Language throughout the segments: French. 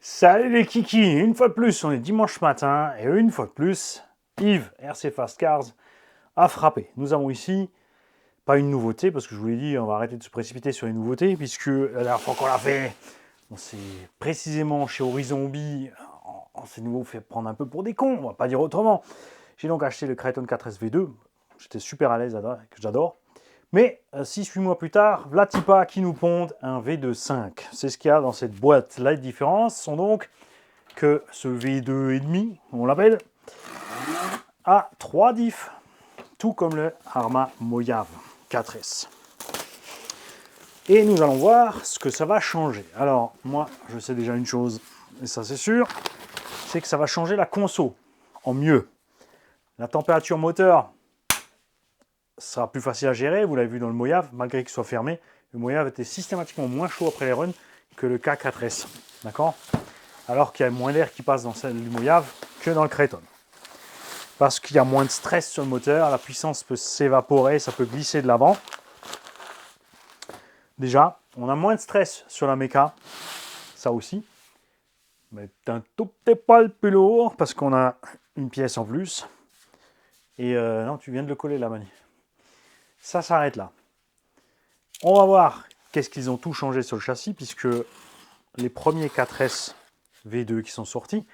Salut les kikis, une fois de plus, on est dimanche matin et une fois de plus, Yves, RC Fast Cars, a frappé. Nous avons ici, pas une nouveauté, parce que je vous l'ai dit, on va arrêter de se précipiter sur les nouveautés, puisque la dernière fois qu'on l'a fait, on s'est précisément chez Horizon Hobby, on s'est nouveau fait prendre un peu pour des cons, on va pas dire autrement. J'ai donc acheté le Kraton 4S V2, j'étais super à l'aise, que j'adore. Mais 6-8 mois plus tard, Vlatipa qui nous ponde un V2.5. C'est ce qu'il y a dans cette boîte. Les différences sont donc que ce V2,5, on l'appelle, a 3 diffs, tout comme le Arrma Mojave 4S. Et nous allons voir ce que ça va changer. Alors, moi, je sais déjà une chose, et ça c'est sûr, c'est que ça va changer la conso en mieux. La température moteur sera plus facile à gérer, vous l'avez vu dans le Mojave, malgré qu'il soit fermé. Le Mojave était systématiquement moins chaud après les runs que le K4S. D'accord ? Alors qu'il y a moins d'air qui passe dans celle du Mojave que dans le Kraton. Parce qu'il y a moins de stress sur le moteur, la puissance peut s'évaporer, ça peut glisser de l'avant. Déjà, on a moins de stress sur la méca, ça aussi. Mais un tout petit poil plus lourd parce qu'on a une pièce en plus. Et non, tu viens de le coller là, Mani. Ça s'arrête là. On va voir qu'est-ce qu'ils ont tout changé sur le châssis, puisque les premiers 4S V2 qui sont sortis,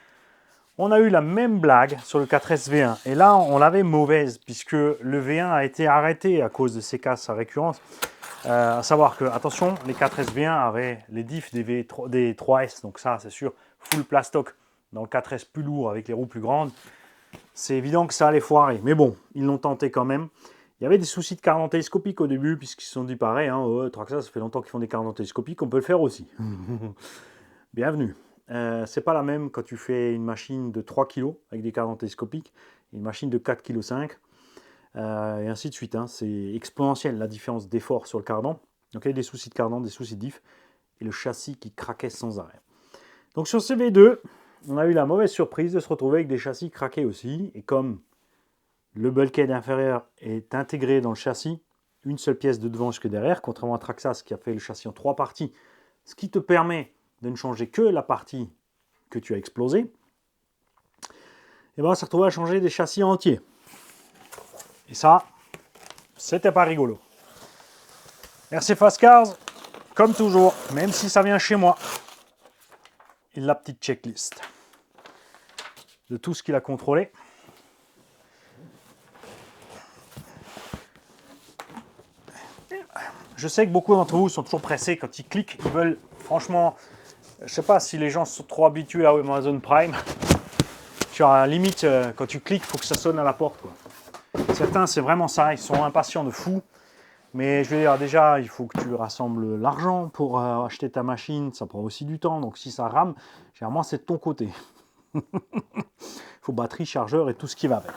on a eu la même blague sur le 4S V1. Et là, on l'avait mauvaise, puisque le V1 a été arrêté à cause de ces casses à récurrence. À savoir que, attention, les 4S V1 avaient les diffs des 3S, donc ça, c'est sûr, full plastoc. Dans le 4S plus lourd, avec les roues plus grandes, c'est évident que ça allait foirer. Mais bon, ils l'ont tenté quand même. Il y avait des soucis de carte télescopique au début, puisqu'ils se sont dit pareil, hein, Traxa, ça fait longtemps qu'ils font des cartes télescopiques, on peut le faire aussi. Bienvenue. C'est pas la même quand tu fais une machine de 3 kg avec des cartes télescopiques, une machine de 4,5 kg, et ainsi de suite. Hein. C'est exponentiel la différence d'effort sur le cardan. Donc il y a des soucis de cardan, des soucis de diff, et le châssis qui craquait sans arrêt. Donc sur ce V2, on a eu la mauvaise surprise de se retrouver avec des châssis craqués aussi, et comme le bulkhead inférieur est intégré dans le châssis, une seule pièce de devant jusque derrière, contrairement à Traxxas qui a fait le châssis en 3 parties, ce qui te permet de ne changer que la partie que tu as explosée. Et bien on s'est retrouvé à changer des châssis entiers. Et ça, c'était pas rigolo. RC Fast Cars, comme toujours, même si ça vient chez moi, il a la petite checklist de tout ce qu'il a contrôlé. Je sais que beaucoup d'entre vous sont toujours pressés quand ils cliquent, ils veulent, franchement, je sais pas si les gens sont trop habitués à Amazon Prime. Genre, à la limite, quand tu cliques, il faut que ça sonne à la porte, quoi. Certains, c'est vraiment ça, ils sont impatients de fou. Mais je veux dire, déjà, il faut que tu rassembles l'argent pour acheter ta machine, ça prend aussi du temps. Donc si ça rame, généralement, c'est de ton côté. Il faut batterie, chargeur et tout ce qui va avec.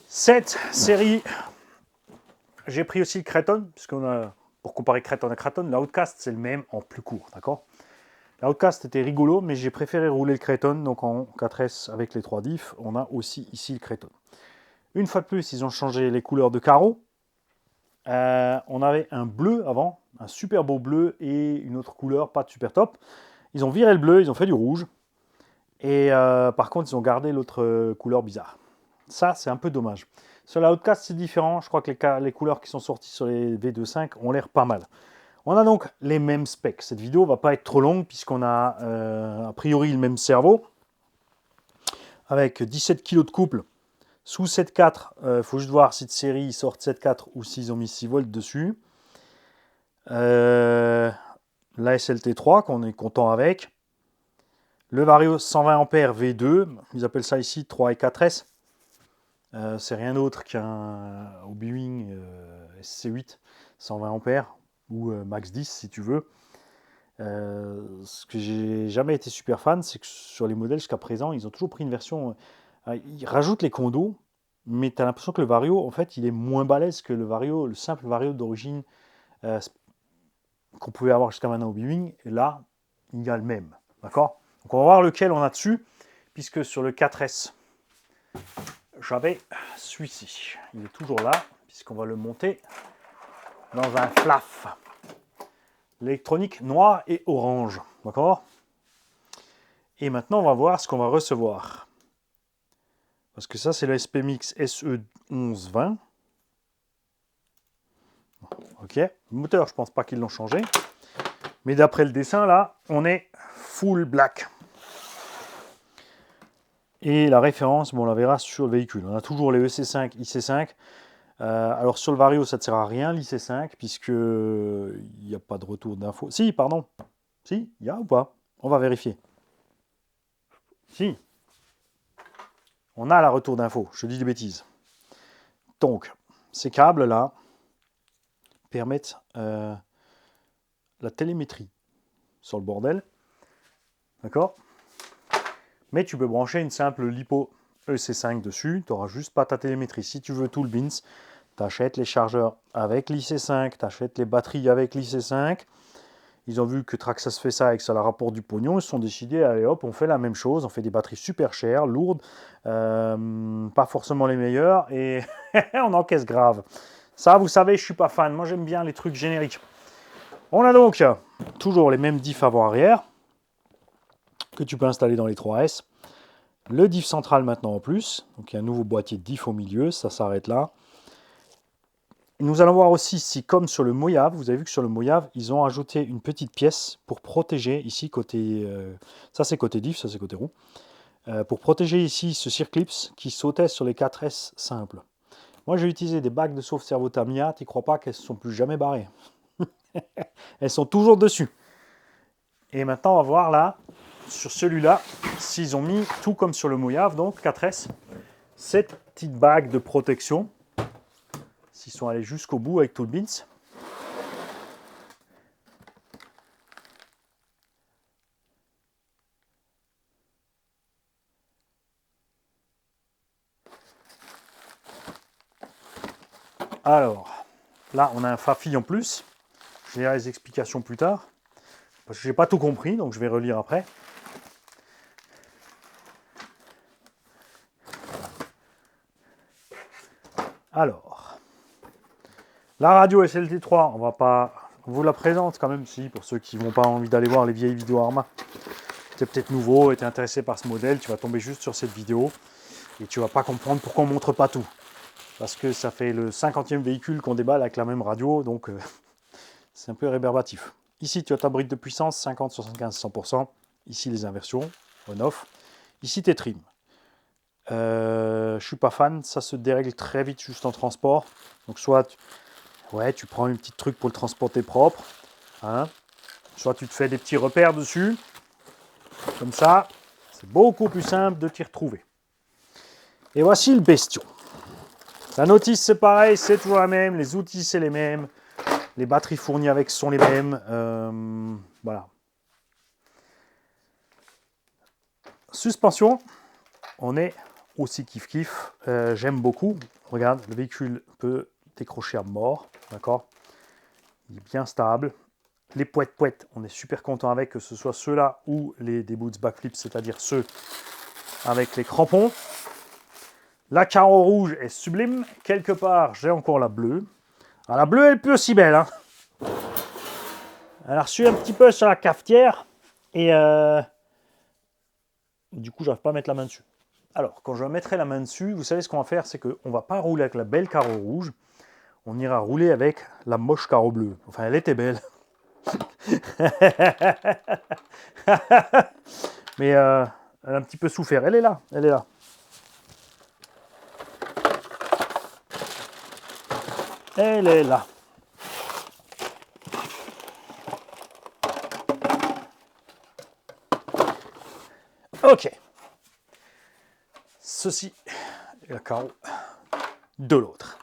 Cette série, j'ai pris aussi le Kraton, puisqu'on a, pour comparer Kraton à Kraton, l'Outcast, c'est le même en plus court, d'accord ? L'Outcast était rigolo, mais j'ai préféré rouler le Kraton, donc en 4S avec les 3 diffs, on a aussi ici le Kraton. Une fois de plus, ils ont changé les couleurs de carreaux. On avait un bleu avant, un super beau bleu, et une autre couleur, pas de super top. Ils ont viré le bleu, ils ont fait du rouge. Et par contre, ils ont gardé l'autre couleur bizarre. Ça, c'est un peu dommage. Sur la Outcast, c'est différent. Je crois que les couleurs qui sont sorties sur les V2.5 ont l'air pas mal. On a donc les mêmes specs. Cette vidéo va pas être trop longue puisqu'on a a priori le même cerveau. Avec 17 kg de couple sous 7.4. Il faut juste voir si de série ils sortent 7.4 ou s'ils ont mis 6 volts dessus. La SLT3 qu'on est content avec. Le Vario 120 A V2, ils appellent ça ici 3 et 4S. C'est rien d'autre qu'un Hobby SC8 120 A ou Max 10 si tu veux. Ce que j'ai jamais été super fan, c'est que sur les modèles jusqu'à présent, ils ont toujours pris une version. Ils rajoutent les condos, mais tu as l'impression que le Vario, en fait, il est moins balèze que le Vario, le simple Vario d'origine qu'on pouvait avoir jusqu'à maintenant au Hobby. Et là, il y a le même. D'accord ? Donc on va voir lequel on a dessus, puisque sur le 4S, j'avais celui-ci. Il est toujours là, puisqu'on va le monter dans un flaf. L'électronique noir et orange. D'accord ? Et maintenant, on va voir ce qu'on va recevoir. Parce que ça, c'est le SPMix SE1120. Ok. Le moteur, je pense pas qu'ils l'ont changé. Mais d'après le dessin, là, on est full black. Et la référence, bon, on la verra sur le véhicule. On a toujours les EC5, IC5. Alors sur le Vario, ça ne sert à rien, l'IC5, puisque il n'y a pas de retour d'info. Si, pardon. Si, il y a ou pas? On va vérifier. Si. On a la retour d'info, je dis des bêtises. Donc, ces câbles-là permettent la télémétrie sur le bordel. D'accord? Mais tu peux brancher une simple LiPo EC5 dessus, tu n'auras juste pas ta télémétrie. Si tu veux tout le bins, tu achètes les chargeurs avec l'IC5, tu achètes les batteries avec l'IC5. Ils ont vu que Traxxas fait ça et que ça leur rapporte du pognon. Ils se sont décidés, allez hop, on fait la même chose. On fait des batteries super chères, lourdes, pas forcément les meilleures, et on encaisse grave. Ça, vous savez, je suis pas fan. Moi, j'aime bien les trucs génériques. On a donc toujours les mêmes diffs avant-arrière que tu peux installer dans les 3S. Le diff central maintenant en plus. Donc, il y a un nouveau boîtier de diff au milieu. Ça s'arrête là. Nous allons voir aussi si, comme sur le Mojave, vous avez vu que sur le Mojave, ils ont ajouté une petite pièce pour protéger ici côté... ça c'est côté diff, ça c'est côté roue. Pour protéger ici ce circlips qui sautait sur les 4S simples. Moi j'ai utilisé des bagues de sauve-cerveau Tamiya, tu ne crois pas qu'elles ne sont plus jamais barrées. Elles sont toujours dessus. Et maintenant on va voir là, sur celui-là, s'ils ont mis tout comme sur le Mojave, donc 4S, cette petite bague de protection. S'ils sont allés jusqu'au bout avec tout le bins. Alors, là, on a un Fafi en plus. Je verrai les explications plus tard. Parce que je n'ai pas tout compris, donc je vais relire après. Alors, la radio SLT3, on va pas... On vous la présente quand même, si, pour ceux qui n'ont pas envie d'aller voir les vieilles vidéos Arma. Tu es peut-être nouveau et tu es intéressé par ce modèle, tu vas tomber juste sur cette vidéo et tu vas pas comprendre pourquoi on ne montre pas tout. Parce que ça fait le 50e véhicule qu'on déballe avec la même radio, donc c'est un peu rébarbatif. Ici, tu as ta brique de puissance, 50, 75, 100%. Ici, les inversions, on-off. Ici, tes trims. Je suis pas fan, ça se dérègle très vite juste en transport. Donc soit tu prends un petit truc pour le transporter propre, hein. Soit tu te fais des petits repères dessus, comme ça, c'est beaucoup plus simple de t'y retrouver. Et voici le bestion. La notice c'est pareil, c'est toujours la même, les outils c'est les mêmes, les batteries fournies avec sont les mêmes, voilà. Suspension, on est aussi kiff-kiff, j'aime beaucoup. Regarde, le véhicule peut décrocher à mort, d'accord? Il est bien stable. Les poètes, on est super content avec, que ce soit ceux-là ou des boots backflip, c'est-à-dire ceux avec les crampons. La carreau rouge est sublime. Quelque part, j'ai encore la bleue. Alors, la bleue, elle est plus aussi belle, hein. Elle a reçu un petit peu sur la cafetière et du coup, j'arrive pas à mettre la main dessus. Alors, quand je mettrai la main dessus, vous savez ce qu'on va faire, c'est qu'on ne va pas rouler avec la belle carreau rouge. On ira rouler avec la moche carreau bleue. Enfin, elle était belle. Mais elle a un petit peu souffert. Elle est là, elle est là. Elle est là. Ok. Ceci est la carreau de l'autre.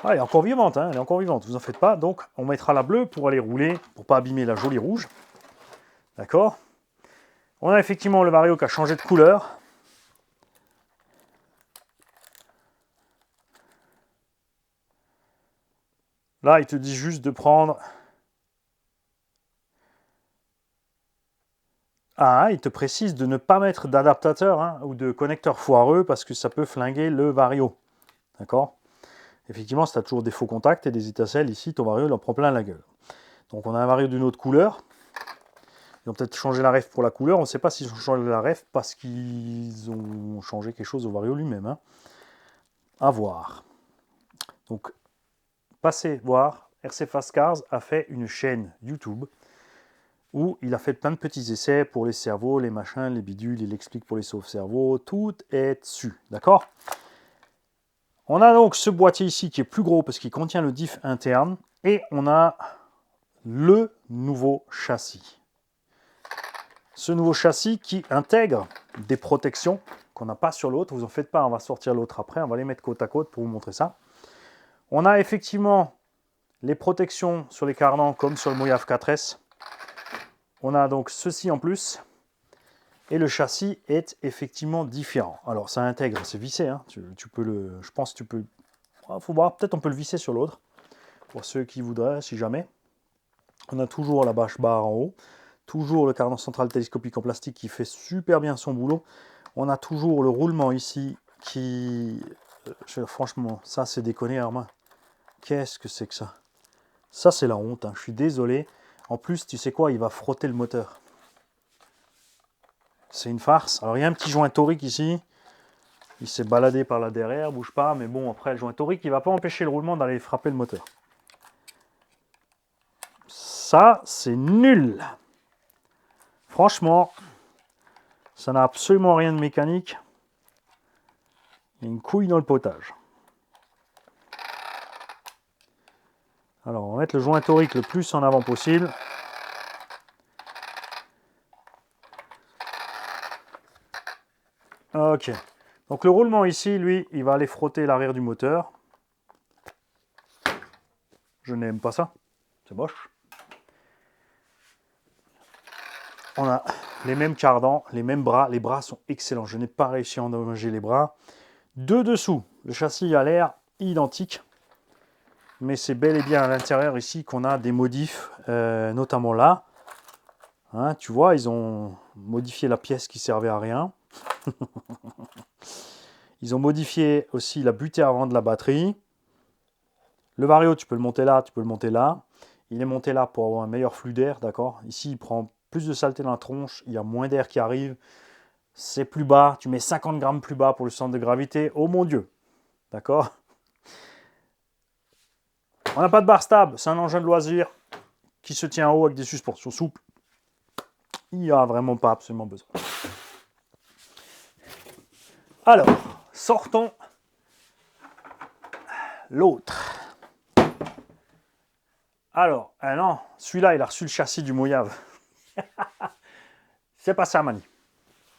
Ah, elle est encore vivante, hein, elle est encore vivante, vous en faites pas. Donc, on mettra la bleue pour aller rouler, pour pas abîmer la jolie rouge. D'accord? On a effectivement le Vario qui a changé de couleur. Là, il te dit juste de prendre... Ah, il te précise de ne pas mettre d'adaptateur, hein, ou de connecteur foireux parce que ça peut flinguer le Vario. D'accord? Effectivement, si tu as toujours des faux contacts et des étincelles, ici, ton Vario il en prend plein la gueule. Donc, on a un Vario d'une autre couleur. Ils ont peut-être changé la ref pour la couleur. On ne sait pas s'ils ont changé la ref parce qu'ils ont changé quelque chose au Vario lui-même. Hein. À voir. Donc, passez voir. RC Fast Cars a fait une chaîne YouTube où il a fait plein de petits essais pour les cerveaux, les machins, les bidules. Il explique pour les sauve-cerveaux. Tout est dessus. D'accord? On a donc ce boîtier ici qui est plus gros parce qu'il contient le diff interne. Et on a le nouveau châssis. Ce nouveau châssis qui intègre des protections qu'on n'a pas sur l'autre. Vous en faites pas, on va sortir l'autre après. On va les mettre côte à côte pour vous montrer ça. On a effectivement les protections sur les carnans comme sur le Mojave 4S. On a donc ceci en plus. Et le châssis est effectivement différent. Alors ça intègre, c'est vissé. Hein. Tu peux le, je pense que tu peux... Il faut voir, peut-être on peut le visser sur l'autre. Pour ceux qui voudraient, si jamais. On a toujours la bâche barre en haut. Toujours le cardan central télescopique en plastique qui fait super bien son boulot. On a toujours le roulement ici qui... franchement, ça c'est déconné Armand. Qu'est-ce que c'est que ça? Ça c'est la honte, hein. Je suis désolé. En plus, tu sais quoi, il va frotter le moteur. C'est une farce. Alors il y a un petit joint torique ici. Il s'est baladé par là derrière, bouge pas. Mais bon, après le joint torique, il ne va pas empêcher le roulement d'aller frapper le moteur. Ça, c'est nul. Franchement, ça n'a absolument rien de mécanique. Il y a une couille dans le potage. Alors, on va mettre le joint torique le plus en avant possible. Ok. Donc, le roulement ici, lui, il va aller frotter l'arrière du moteur. Je n'aime pas ça. C'est moche. On a les mêmes cardans, les mêmes bras. Les bras sont excellents. Je n'ai pas réussi à endommager les bras. De dessous, le châssis a l'air identique. Mais c'est bel et bien à l'intérieur ici qu'on a des modifs, notamment là. Hein, tu vois, ils ont modifié la pièce qui servait à rien. Ils ont modifié aussi la butée avant de la batterie. Le Vario, tu peux le monter là, tu peux le monter là. Il est monté là pour avoir un meilleur flux d'air, d'accord? Ici, il prend plus de saleté dans la tronche, il y a moins d'air qui arrive. C'est plus bas, tu mets 50 grammes plus bas pour le centre de gravité. Oh mon Dieu, d'accord? On n'a pas de barre stable, c'est un engin de loisir qui se tient en haut avec des suspensions souples. Il n'y a vraiment pas absolument besoin. Alors, sortons l'autre. Alors, ah non, celui-là, il a reçu le châssis du Mojave. C'est pas ça, Mani.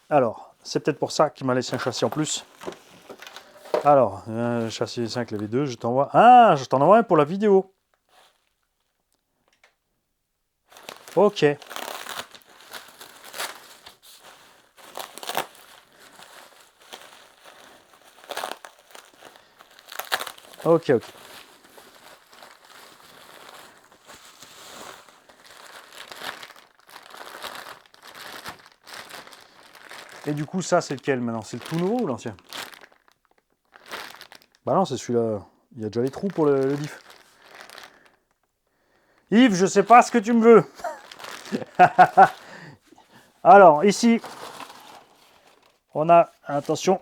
Alors, c'est peut-être pour ça qu'il m'a laissé un châssis en plus. Alors, châssis 5, le V2, je t'envoie... Ah, je t'en envoie un pour la vidéo. Ok. Ok. Et du coup, ça, c'est lequel maintenant? C'est le tout nouveau ou l'ancien? Bah non, c'est celui-là. Il y a déjà les trous pour le diff. Yves, je sais pas ce que tu me veux. Alors, ici, on a, attention,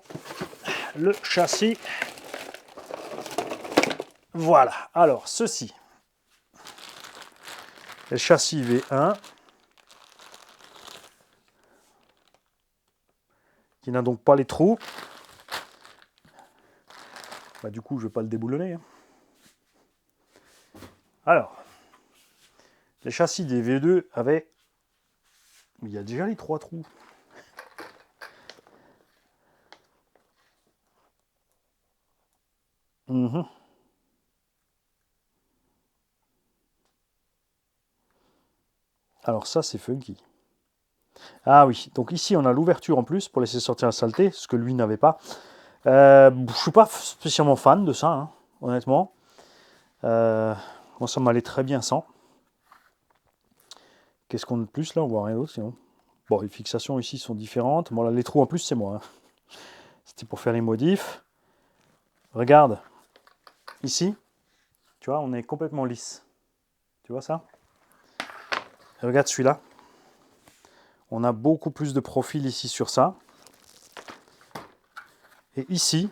le châssis. Voilà. Alors, ceci. Le châssis V1. Qui n'a donc pas les trous. Bah, du coup, je ne vais pas le déboulonner. Hein. Alors, les châssis des V2 avaient... Il y a déjà les 3 trous. Alors ça, c'est funky. Ah oui, donc ici, on a l'ouverture en plus pour laisser sortir la saleté, ce que lui n'avait pas. Je ne suis pas spécialement fan de ça, hein, honnêtement. Moi, ça m'allait très bien sans. Qu'est-ce qu'on a de plus là? On voit rien d'autre sinon. Bon, les fixations ici sont différentes. Bon, là, les trous en plus, c'est moi. Hein. C'était pour faire les modifs. Regarde. Ici, tu vois, on est complètement lisse. Tu vois ça? Et regarde celui-là. On a beaucoup plus de profil ici sur ça. Et ici,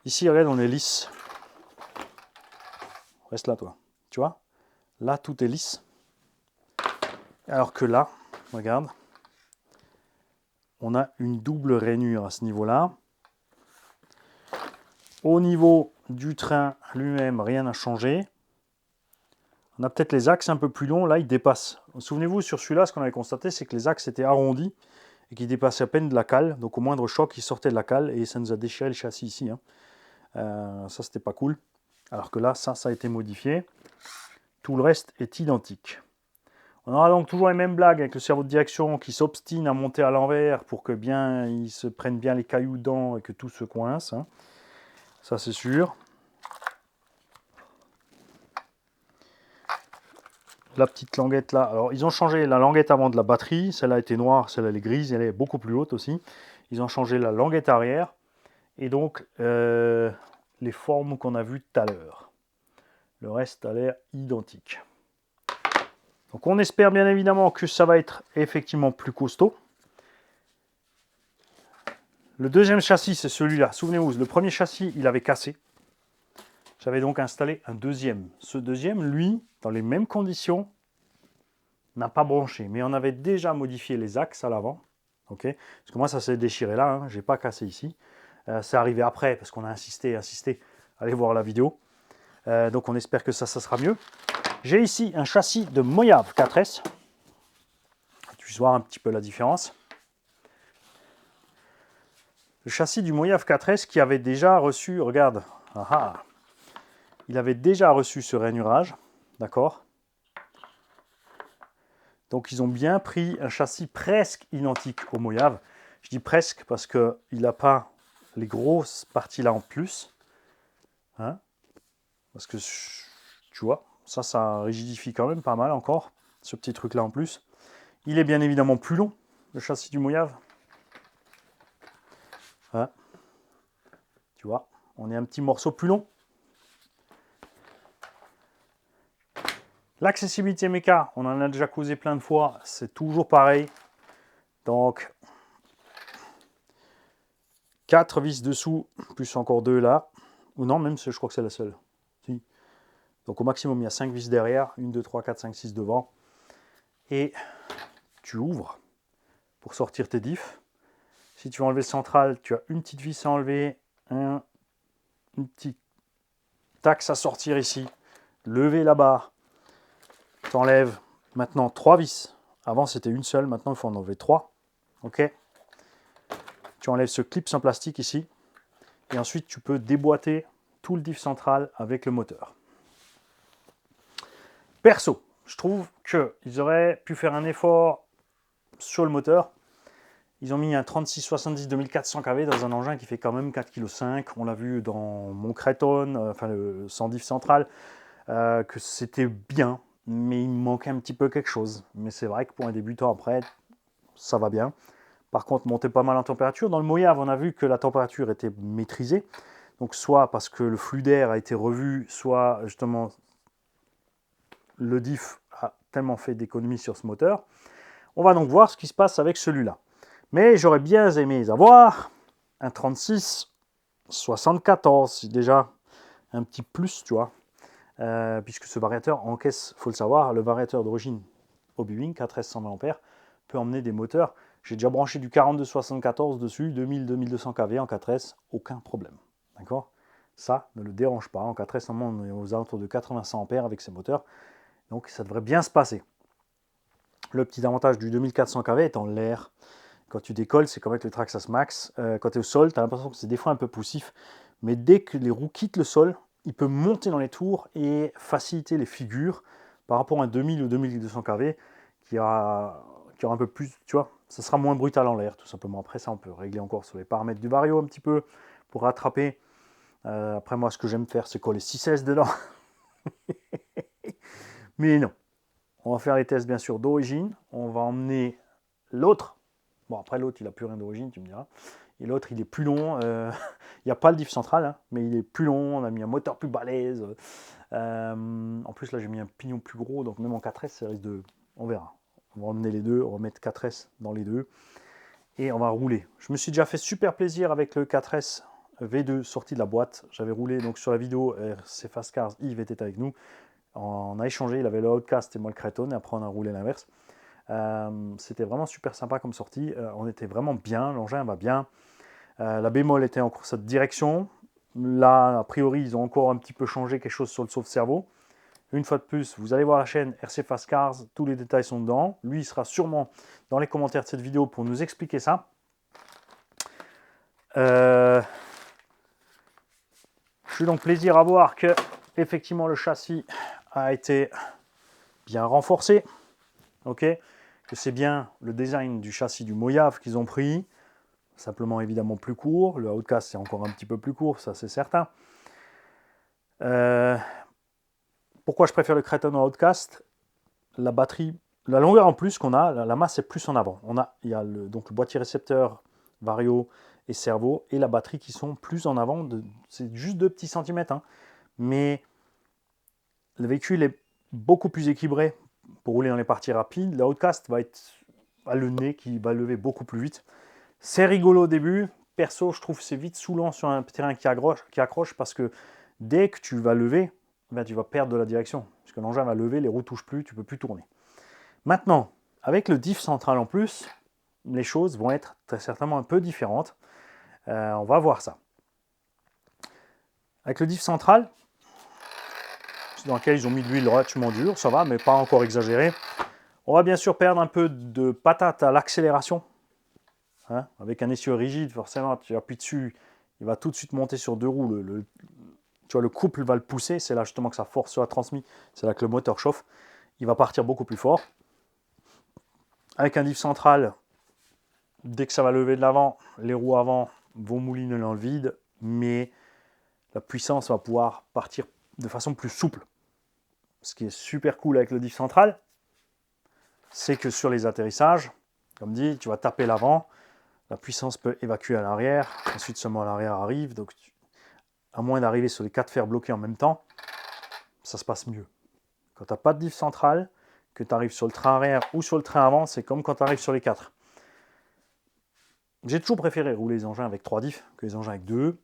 regarde, on est lisse. Reste là, toi. Tu vois? Là, tout est lisse. Alors que là, regarde, on a une double rainure à ce niveau-là. Au niveau du train lui-même, rien n'a changé. On a peut-être les axes un peu plus longs. Là, ils dépassent. Souvenez-vous, sur celui-là, ce qu'on avait constaté, c'est que les axes étaient arrondis et qu'ils dépassaient à peine de la cale. Donc, au moindre choc, ils sortaient de la cale et ça nous a déchiré le châssis ici. Ça, c'était pas cool. Alors que là, ça a été modifié. Tout le reste est identique. On aura donc toujours les mêmes blagues avec le cerveau de direction qui s'obstine à monter à l'envers pour que bien ils se prennent bien les cailloux dedans et que tout se coince. Ça, c'est sûr. La petite languette là. Alors, ils ont changé la languette avant de la batterie. Celle-là était noire, celle-là elle est grise. Elle est beaucoup plus haute aussi. Ils ont changé la languette arrière. Et donc, les formes qu'on a vues tout à l'heure. Le reste a l'air identique. Donc, on espère bien évidemment que ça va être effectivement plus costaud. Le deuxième châssis, c'est celui-là. Souvenez-vous, le premier châssis, il avait cassé. J'avais donc installé un deuxième. Ce deuxième, lui, dans les mêmes conditions, n'a pas branché. Mais on avait déjà modifié les axes à l'avant. Okay, parce que moi, ça s'est déchiré là. Je n'ai pas cassé ici. C'est arrivé après, parce qu'on a insisté. Allez voir la vidéo. Donc, on espère que ça sera mieux. J'ai ici un châssis de Moyave 4S. Tu puisses voir un petit peu la différence. Le châssis du Moyave 4S qui avait déjà reçu, regarde, il avait déjà reçu ce rainurage, d'accord? Donc ils ont bien pris un châssis presque identique au Moyave. Je dis presque parce qu'il n'a pas les grosses parties là en plus. Parce que, tu vois, ça rigidifie quand même pas mal encore, ce petit truc là en plus. Il est bien évidemment plus long, le châssis du Moyave. Tu vois, on est un petit morceau plus long. L'accessibilité méca, on en a déjà causé plein de fois, c'est toujours pareil. Donc, 4 vis dessous, plus encore 2 là. Ou non, même je crois que c'est la seule. Si. Donc au maximum, il y a 5 vis derrière. 1, 2, 3, 4, 5, 6 devant. Et tu ouvres pour sortir tes diffs. Si tu veux enlever le central, tu as une petite vis à enlever, une petite taxe à sortir ici, lever la barre, tu enlèves maintenant 3 vis. Avant c'était une seule, maintenant il faut en enlever 3. Ok. Tu enlèves ce clip en plastique ici, et ensuite tu peux déboîter tout le diff central avec le moteur. Perso, je trouve qu'ils auraient pu faire un effort sur le moteur. Ils ont mis un 3670 2400 kV dans un engin qui fait quand même 4,5 kg. On l'a vu dans mon Creton, enfin le sans diff central, que c'était bien, mais il me manquait un petit peu quelque chose. Mais c'est vrai que pour un débutant après, ça va bien. Par contre, monter pas mal en température. Dans le Moyave, on a vu que la température était maîtrisée. Donc soit parce que le flux d'air a été revu, soit justement le diff a tellement fait d'économies sur ce moteur. On va donc voir ce qui se passe avec celui-là. Mais j'aurais bien aimé avoir un 36-74, c'est déjà un petit plus, tu vois, puisque ce variateur encaisse, il faut le savoir, le variateur d'origine Obi-Wan 4S 120 A peut emmener des moteurs. J'ai déjà branché du 42-74 dessus, 2000-2200 kV en 4S, aucun problème. D'accord? Ça ne le dérange pas. En 4S, on est aux alentours de 80-100 A avec ces moteurs. Donc ça devrait bien se passer. Le petit avantage du 2400 kV est en l'air. Quand tu décolles, c'est comme avec le Traxxas Max. Quand tu es au sol, tu as l'impression que c'est des fois un peu poussif. Mais dès que les roues quittent le sol, il peut monter dans les tours et faciliter les figures par rapport à un 2000 ou 2200 kV qui aura un peu plus, tu vois, ça sera moins brutal en l'air tout simplement. Après ça, on peut régler encore sur les paramètres du vario un petit peu pour rattraper. Après moi, ce que j'aime faire, c'est coller 6S dedans. Mais non, on va faire les tests bien sûr d'origine. On va emmener l'autre. Bon, après l'autre, il n'a plus rien d'origine, tu me diras. Et l'autre, il est plus long. Il n'y a pas le diff central, hein, mais il est plus long. On a mis un moteur plus balèze. En plus, là, j'ai mis un pignon plus gros. Donc, même en 4S, ça risque de. On verra. On va emmener les deux, on va mettre 4S dans les deux. Et on va rouler. Je me suis déjà fait super plaisir avec le 4S V2 sorti de la boîte. J'avais roulé donc sur la vidéo RC Fast Cars, Yves était avec nous. On a échangé, il avait le Outcast et moi le Kraton, et après on a roulé l'inverse. C'était vraiment super sympa comme sortie. On était vraiment bien, l'engin va bien. La bémol était en cette direction. Là, a priori, ils ont encore un petit peu changé quelque chose sur le sauve-cerveau. Une fois de plus, vous allez voir la chaîne RC Fast Cars, tous les détails sont dedans. Lui, il sera sûrement dans les commentaires de cette vidéo pour nous expliquer ça. Je suis donc plaisir à voir que effectivement le châssis a été bien renforcé. Ok, que c'est bien le design du châssis du Mojave qu'ils ont pris. Simplement évidemment plus court. Le Outcast c'est encore un petit peu plus court, ça c'est certain. Pourquoi je préfère le Kraton au Outcast? La batterie, la longueur en plus qu'on a, la masse est plus en avant. Il y a donc le boîtier récepteur, vario et cerveau, et la batterie qui sont plus en avant. C'est juste 2 petits centimètres. Hein. Mais le véhicule est beaucoup plus équilibré pour rouler dans les parties rapides. Le Outcast a le nez qui va lever beaucoup plus vite. C'est rigolo au début. Perso, je trouve que c'est vite saoulant sur un terrain qui accroche parce que dès que tu vas lever, ben, tu vas perdre de la direction. Parce que l'engin va lever, les roues ne touchent plus, tu ne peux plus tourner. Maintenant, avec le diff central en plus, les choses vont être très certainement un peu différentes. On va voir ça. Avec le diff central, dans lequel ils ont mis de l'huile relativement dure, ça va, mais pas encore exagéré. On va bien sûr perdre un peu de patate à l'accélération. Hein, avec un essieu rigide, forcément, tu appuies dessus, il va tout de suite monter sur deux roues. Tu vois, le couple va le pousser, c'est là justement que ça force sur la transmission, c'est là que le moteur chauffe. Il va partir beaucoup plus fort. Avec un diff central, dès que ça va lever de l'avant, les roues avant vont mouliner dans le vide, mais la puissance va pouvoir partir de façon plus souple. Ce qui est super cool avec le diff central, c'est que sur les atterrissages, comme dit, tu vas taper l'avant, la puissance peut évacuer à l'arrière, ensuite seulement à l'arrière arrive, donc à moins d'arriver sur les 4 fers bloqués en même temps, ça se passe mieux. Quand tu n'as pas de diff central, que tu arrives sur le train arrière ou sur le train avant, c'est comme quand tu arrives sur les 4. J'ai toujours préféré rouler les engins avec 3 diffs que les engins avec 2.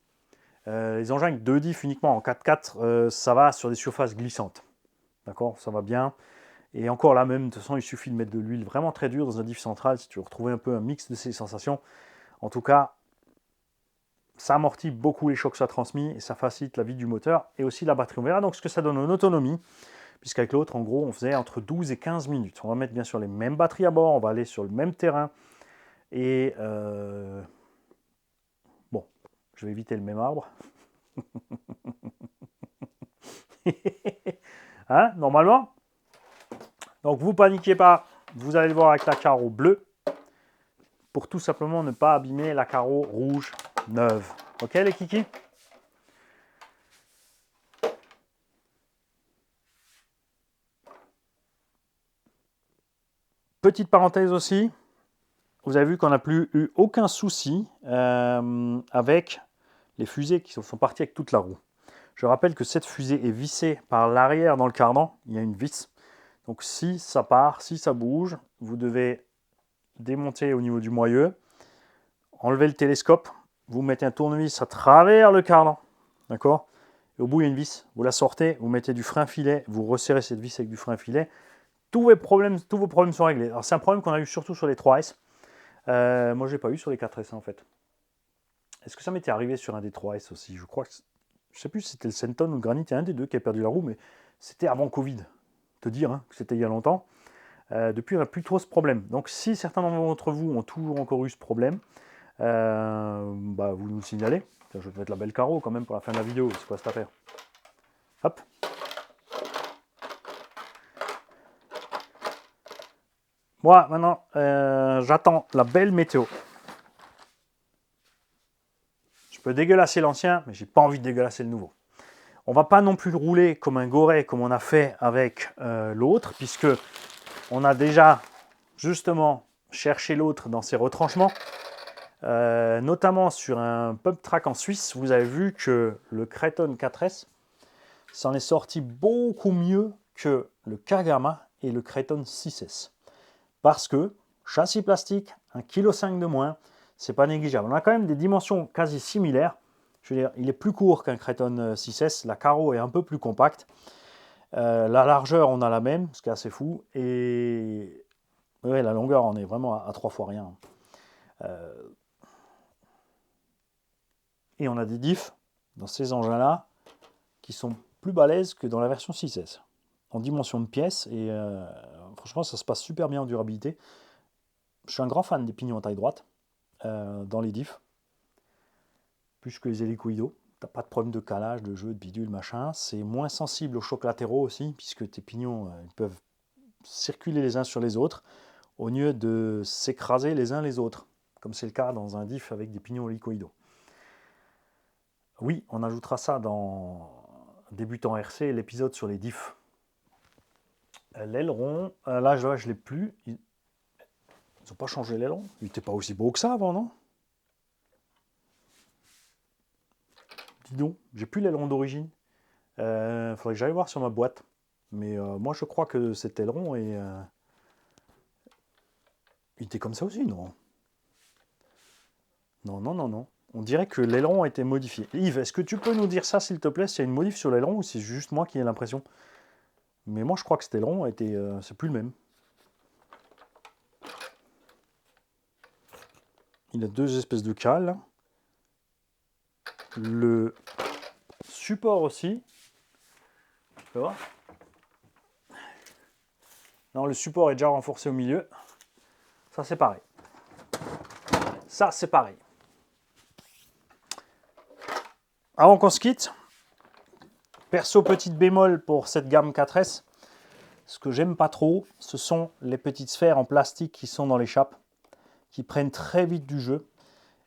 Les engins avec 2 diffs uniquement en 4x4, ça va sur des surfaces glissantes. D'accord, ça va bien. Et encore là même, de toute façon, il suffit de mettre de l'huile vraiment très dure dans un diff central si tu veux retrouver un peu un mix de ces sensations. En tout cas, ça amortit beaucoup les chocs que ça transmet et ça facilite la vie du moteur et aussi la batterie. On verra donc ce que ça donne en autonomie, puisqu'avec l'autre, en gros, on faisait entre 12 et 15 minutes. On va mettre bien sûr les mêmes batteries à bord, on va aller sur le même terrain. Et bon, je vais éviter le même arbre. Hein, normalement. Donc vous paniquez pas, vous allez le voir avec la carreau bleue pour tout simplement ne pas abîmer la carreau rouge neuve. Ok les kikis? Petite parenthèse aussi, vous avez vu qu'on n'a plus eu aucun souci avec les fusées qui sont parties avec toute la roue. Je rappelle que cette fusée est vissée par l'arrière dans le cardan, il y a une vis. Donc si ça part, si ça bouge, vous devez démonter au niveau du moyeu, enlever le télescope, vous mettez un tournevis à travers le cardan, d'accord? Et au bout il y a une vis, vous la sortez, vous mettez du frein filet, vous resserrez cette vis avec du frein filet, tous vos problèmes sont réglés. Alors c'est un problème qu'on a eu surtout sur les 3S. Moi je l'ai pas eu sur les 4S en fait. Est-ce que ça m'était arrivé sur un des 3S aussi? Je crois que je ne sais plus si c'était le Senton ou le Granit, il y a un des deux qui a perdu la roue, mais c'était avant Covid. Te dire hein, que c'était il y a longtemps. Depuis, on n'a plus trop ce problème. Donc, si certains d'entre vous ont toujours encore eu ce problème, bah, vous nous le signalez. Je vais te mettre la belle carreau quand même pour la fin de la vidéo. C'est quoi cette affaire? Hop. Moi, maintenant, j'attends la belle météo. Je peux dégueulasser l'ancien, mais j'ai pas envie de dégueulasser le nouveau. On va pas non plus rouler comme un goret comme on a fait avec l'autre, puisque on a déjà justement cherché l'autre dans ses retranchements. Notamment sur un pump track en Suisse, vous avez vu que le Kraton 4S s'en est sorti beaucoup mieux que le Kagama et le Kraton 6S. parce que châssis plastique, 1,5 kg de moins, c'est pas négligeable. On a quand même des dimensions quasi similaires. Je veux dire, il est plus court qu'un Creton 6S, la carreau est un peu plus compacte. La largeur, on a la même, ce qui est assez fou. Et ouais, la longueur, on est vraiment à 3 fois rien. Et on a des diffs dans ces engins-là qui sont plus balèzes que dans la version 6S. En dimension de pièces, et franchement, ça se passe super bien en durabilité. Je suis un grand fan des pignons en taille droite dans les diffs, plus que les hélicoïdaux. T'as pas de problème de calage, de jeu, de bidule, machin. C'est moins sensible aux chocs latéraux aussi, puisque tes pignons ils peuvent circuler les uns sur les autres, au lieu de s'écraser les uns les autres, comme c'est le cas dans un diff avec des pignons hélicoïdaux. Oui, on ajoutera ça dans Débutant RC, l'épisode sur les diffs. L'aileron, là je ne l'ai plus. Ils n'ont pas changé l'aileron. Il n'était pas aussi beau que ça avant, non? Dis donc, j'ai plus l'aileron d'origine. Faudrait que j'aille voir sur ma boîte. Mais moi je crois que cet aileron il était comme ça aussi, non? Non, non, non, non. On dirait que l'aileron a été modifié. Yves, est-ce que tu peux nous dire ça, s'il te plaît, s'il y a une modif sur l'aileron ou c'est juste moi qui ai l'impression? Mais moi, je crois que cet aileron a été... c'est plus le même. Il a deux espèces de cales. Le support aussi. Tu peux voir? Non, le support est déjà renforcé au milieu. Ça, c'est pareil. Ça, c'est pareil. Avant qu'on se quitte, perso petite bémol pour cette gamme 4S, ce que j'aime pas trop, ce sont les petites sphères en plastique qui sont dans les chapes, qui prennent très vite du jeu.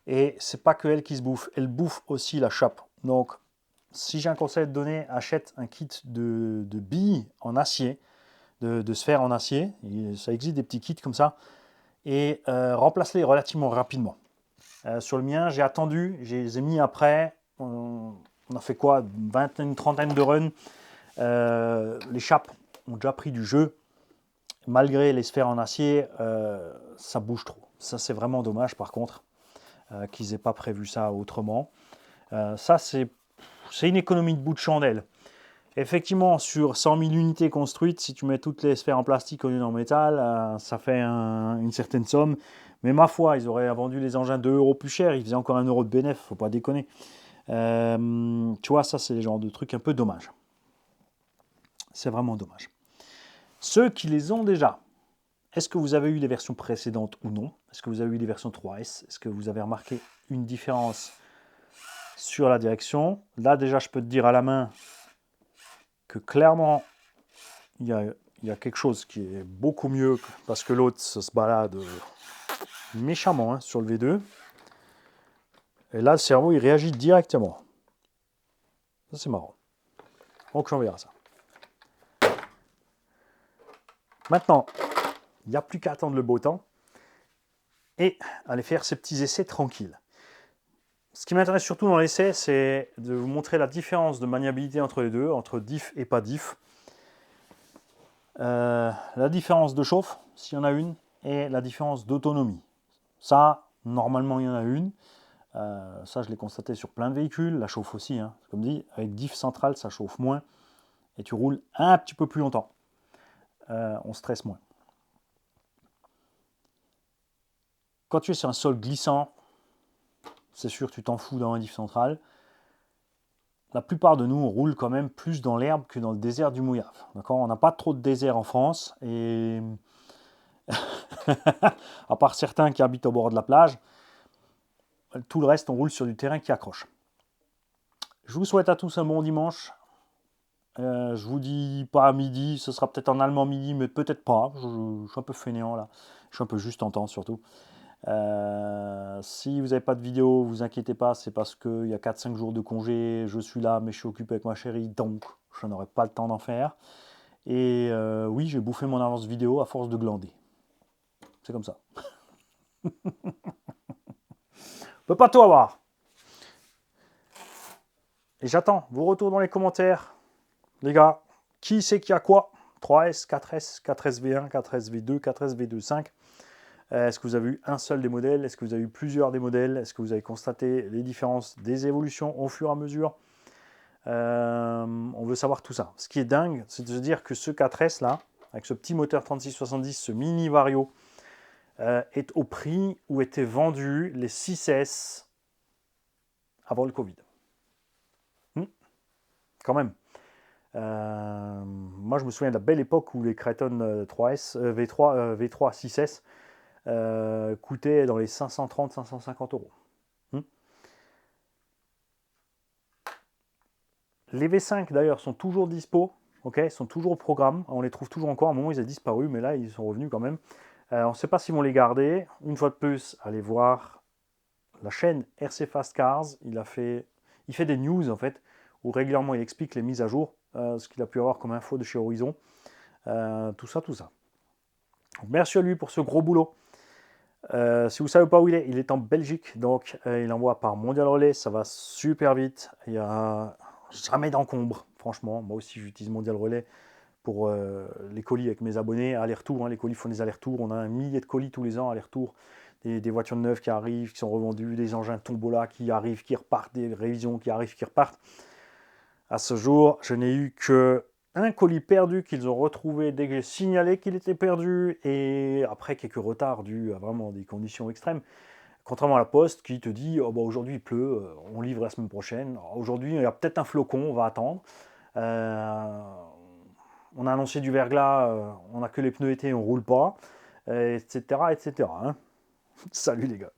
Et c'est pas que elles qui se bouffent, elles bouffent aussi la chape. Donc, si j'ai un conseil à te donner, achète un kit de billes en acier, de sphères en acier. Ça existe des petits kits comme ça. Et remplace-les relativement rapidement. Sur le mien, j'ai attendu, je les ai mis après. On a fait quoi? Une vingtaine, une trentaine de runs. Les chapes ont déjà pris du jeu. Malgré les sphères en acier, ça bouge trop. Ça, c'est vraiment dommage par contre, qu'ils n'aient pas prévu ça autrement. Ça, c'est une économie de bout de chandelle. Effectivement, sur 100 000 unités construites, si tu mets toutes les sphères en plastique au lieu d'en métal, ça fait une certaine somme. Mais ma foi, ils auraient vendu les engins 2 € plus cher, ils faisaient encore 1 € de bénéf, faut pas déconner. Tu vois, ça c'est le genre de truc un peu dommage. C'est vraiment dommage. Ceux qui les ont déjà, est-ce que vous avez eu les versions précédentes ou non? Est-ce que vous avez eu les versions 3S? Est-ce que vous avez remarqué une différence sur la direction? Là déjà, je peux te dire à la main que clairement, il y a quelque chose qui est beaucoup mieux parce que l'autre se balade méchamment sur le V2. Et là, le cerveau, il réagit directement. Ça, c'est marrant. Donc, on verra ça. Maintenant, il n'y a plus qu'à attendre le beau temps et aller faire ces petits essais tranquilles. Ce qui m'intéresse surtout dans l'essai, c'est de vous montrer la différence de maniabilité entre les deux, entre diff et pas diff. La différence de chauffe, s'il y en a une, et la différence d'autonomie. Ça, normalement, il y en a une. Ça, je l'ai constaté sur plein de véhicules. La chauffe aussi, hein. Comme dit, avec diff central, ça chauffe moins. Et tu roules un petit peu plus longtemps. On stresse moins. Quand tu es sur un sol glissant, c'est sûr que tu t'en fous dans un diff central. La plupart de nous, on roule quand même plus dans l'herbe que dans le désert du Mouillave. D'accord ? On n'a pas trop de désert en France. Et à part certains qui habitent au bord de la plage, tout le reste, on roule sur du terrain qui accroche. Je vous souhaite à tous un bon dimanche. Je vous dis pas à midi, ce sera peut-être en allemand midi, mais peut-être pas. Je suis un peu fainéant là. Je suis un peu juste en temps surtout. Si vous n'avez pas de vidéo, vous inquiétez pas, c'est parce qu'il y a 4-5 jours de congé, je suis là, mais je suis occupé avec ma chérie, donc je n'aurai pas le temps d'en faire. Et oui, j'ai bouffé mon avance vidéo à force de glander. C'est comme ça. On peut pas tout avoir. Et j'attends vos retours dans les commentaires. Les gars, qui c'est qui a quoi? 3S, 4S, 4S V1, 4S V2, 4S V2.5. Est-ce que vous avez eu un seul des modèles? Est-ce que vous avez eu plusieurs des modèles? Est-ce que vous avez constaté les différences des évolutions au fur et à mesure? On veut savoir tout ça. Ce qui est dingue, c'est de se dire que ce 4S là, avec ce petit moteur 3670, ce mini Vario, est au prix où étaient vendus les 6S avant le Covid. Quand même. Moi, je me souviens de la belle époque où les Kraton 3S, V3 6S coûtaient dans les 530-550 euros. Les V5 d'ailleurs sont toujours dispo, ok, sont toujours au programme, on les trouve toujours encore. À un moment ils ont disparu, mais là ils sont revenus quand même. On ne sait pas s'ils vont les garder. Une fois de plus, allez voir la chaîne RC Fast Cars. Il fait des news en fait, où régulièrement il explique les mises à jour, ce qu'il a pu avoir comme info de chez Horizon, tout ça. Donc, merci à lui pour ce gros boulot. Si vous ne savez pas où il est en Belgique, donc il envoie par Mondial Relay, ça va super vite. Il y a jamais d'encombre, franchement. Moi aussi, j'utilise Mondial Relais pour les colis avec mes abonnés, aller-retour. Les colis font des allers-retours. On a un millier de colis tous les ans, aller-retour. Des voitures neuves qui arrivent, qui sont revendues, des engins Tombola qui arrivent, qui repartent, des révisions qui arrivent, qui repartent. À ce jour, je n'ai eu que un colis perdu qu'ils ont retrouvé dès que j'ai signalé qu'il était perdu, et après quelques retards dus à vraiment des conditions extrêmes. Contrairement à la Poste qui te dit oh, bah, aujourd'hui il pleut, on livre la semaine prochaine. Aujourd'hui il y a peut-être un flocon, on va attendre. On a annoncé du verglas, on n'a que les pneus été, on roule pas, etc. etc. Hein. Salut les gars.